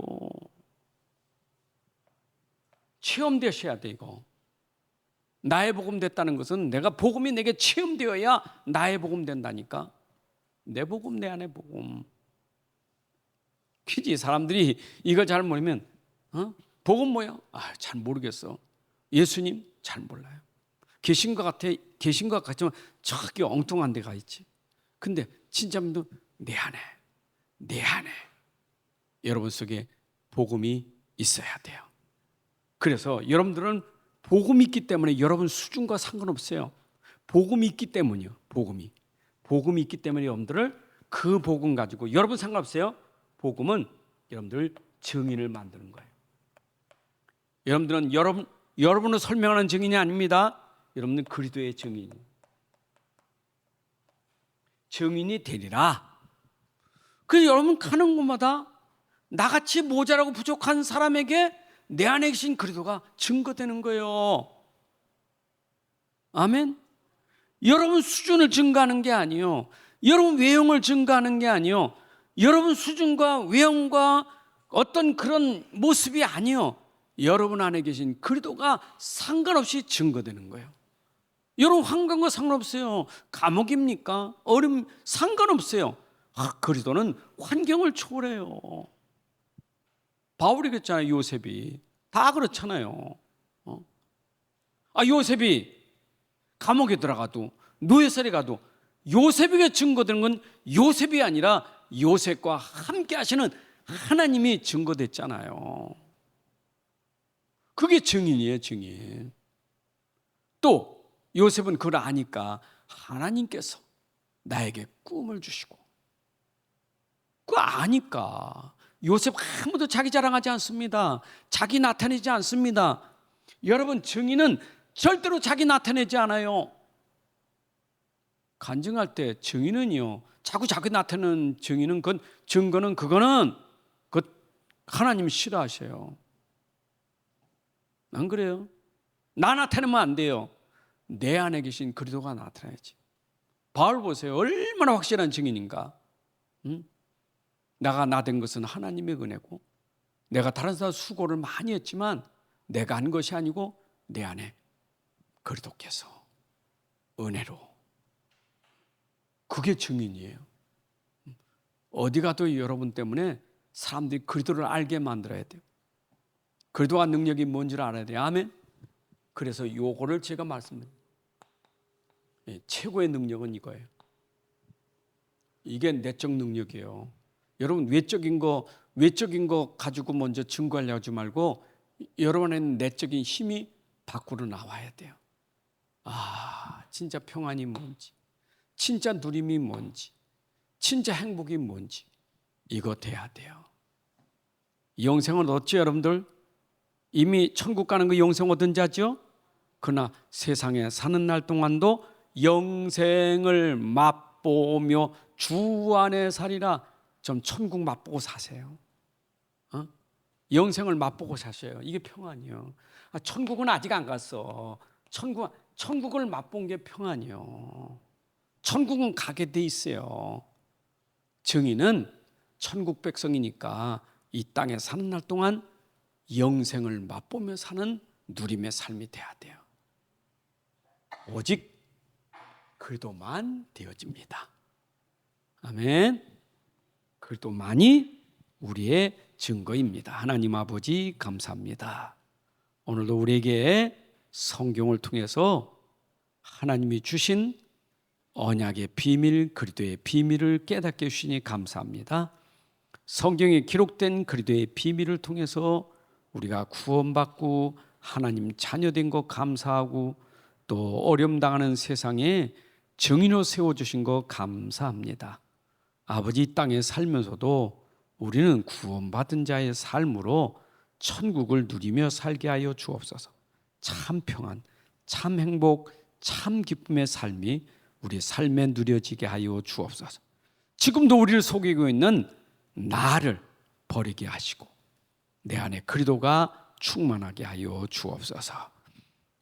체험되셔야 돼. 이거 나의 복음 됐다는 것은 내가 복음이 내게 체험되어야 나의 복음 된다니까. 내 복음, 내 안의 복음. 그지? 사람들이 이걸 잘 모르면 복음 뭐야? 잘 모르겠어. 예수님 잘 몰라요. 계신 것 같지만 저기 엉뚱한 데가 있지. 근데 진짜 내 안에 여러분 속에 복음이 있어야 돼요. 그래서 여러분들은 복음이 있기 때문에 여러분 수준과 상관없어요. 복음이 있기 때문이요. 복음이 있기 때문에 여러분들을 그 복음 가지고 여러분 상관없어요. 복음은 여러분들 증인을 만드는 거예요. 여러분들은 여러분을 설명하는 증인이 아닙니다. 여러분은 그리스도의 증인이 되리라. 그래서 여러분 가는 곳마다 나같이 모자라고 부족한 사람에게 내 안에 계신 그리스도가 증거되는 거예요. 아멘. 여러분 수준을 증가하는 게 아니요, 여러분 외형을 증가하는 게 아니요, 여러분 수준과 외형과 어떤 그런 모습이 아니요, 여러분 안에 계신 그리스도가 상관없이 증거되는 거예요. 여러분 환경과 상관없어요. 감옥입니까? 어려움 상관없어요. 그리스도는 환경을 초월해요. 바울이 그랬잖아요. 요셉이 다 그렇잖아요. 요셉이 감옥에 들어가도 노예살에 가도 요셉에게 증거되는 건 요셉이 아니라 요셉과 함께 하시는 하나님이 증거됐잖아요. 그게 증인이에요. 증인. 또 요셉은 그걸 아니까 하나님께서 나에게 꿈을 주시고, 그거 아니까 요셉 한 번도 자기 자랑하지 않습니다. 자기 나타내지 않습니다. 여러분 증인은 절대로 자기 나타내지 않아요. 간증할 때 증인은요, 자꾸 나타내는 증인은 증거는 그거는 하나님 싫어하셔요. 안 그래요? 나 나타내면 안 돼요. 내 안에 계신 그리스도가 나타나야지. 바울 보세요. 얼마나 확실한 증인인가. 내가 나 된 것은 하나님의 은혜고, 내가 다른 사람 수고를 많이 했지만 내가 한 것이 아니고 내 안에 그리스도께서 은혜로. 그게 증인이에요. 어디 가도 여러분 때문에 사람들이 그리스도를 알게 만들어야 돼요. 그리스도와 능력이 뭔지를 알아야 돼요. 아멘. 그래서 요거를 제가 말씀드립니다. 최고의 능력은 이거예요. 이게 내적 능력이에요. 여러분 외적인 거 가지고 먼저 증거하려고 하지 말고 여러분 안에 내적인 힘이 밖으로 나와야 돼요. 진짜 평안이 뭔지, 진짜 누림이 뭔지, 진짜 행복이 뭔지 이거 돼야 돼요. 영생은 얻죠, 여러분들? 이미 천국 가는 거 영생 얻은 자죠? 그러나 세상에 사는 날 동안도 영생을 맛보며 주 안에 살리라. 좀 천국 맛보고 사세요. 영생을 맛보고 사셔요. 이게 평안이요. 천국은 아직 안 갔어. 천국을 맛본 게 평안이요. 천국은 가게 돼 있어요. 증인은 천국 백성이니까 이 땅에 사는 날 동안 영생을 맛보며 사는 누림의 삶이 돼야 돼요. 오직 그리스도만 되어집니다. 아멘. 그리스도만이 우리의 증거입니다. 하나님 아버지 감사합니다. 오늘도 우리에게 성경을 통해서 하나님이 주신 언약의 비밀, 그리스도의 비밀을 깨닫게 해주시니 감사합니다. 성경에 기록된 그리스도의 비밀을 통해서 우리가 구원받고 하나님 자녀된 것 감사하고 또 어려움 당하는 세상에 증인으로 세워주신 것 감사합니다. 아버지, 이 땅에 살면서도 우리는 구원받은 자의 삶으로 천국을 누리며 살게 하여 주옵소서. 참 평안, 참 행복, 참 기쁨의 삶이 우리 삶에 누려지게 하여 주옵소서. 지금도 우리를 속이고 있는 나를 버리게 하시고 내 안에 그리스도가 충만하게 하여 주옵소서.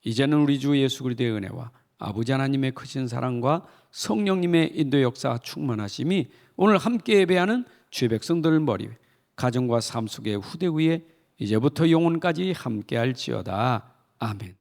이제는 우리 주 예수 그리스도의 은혜와 아버지 하나님의 크신 사랑과 성령님의 인도 역사 충만하심이 오늘 함께 예배하는 주의 백성들 머리 위에, 가정과 삶 속의 후대 위에 이제부터 영혼까지 함께할지어다. 아멘.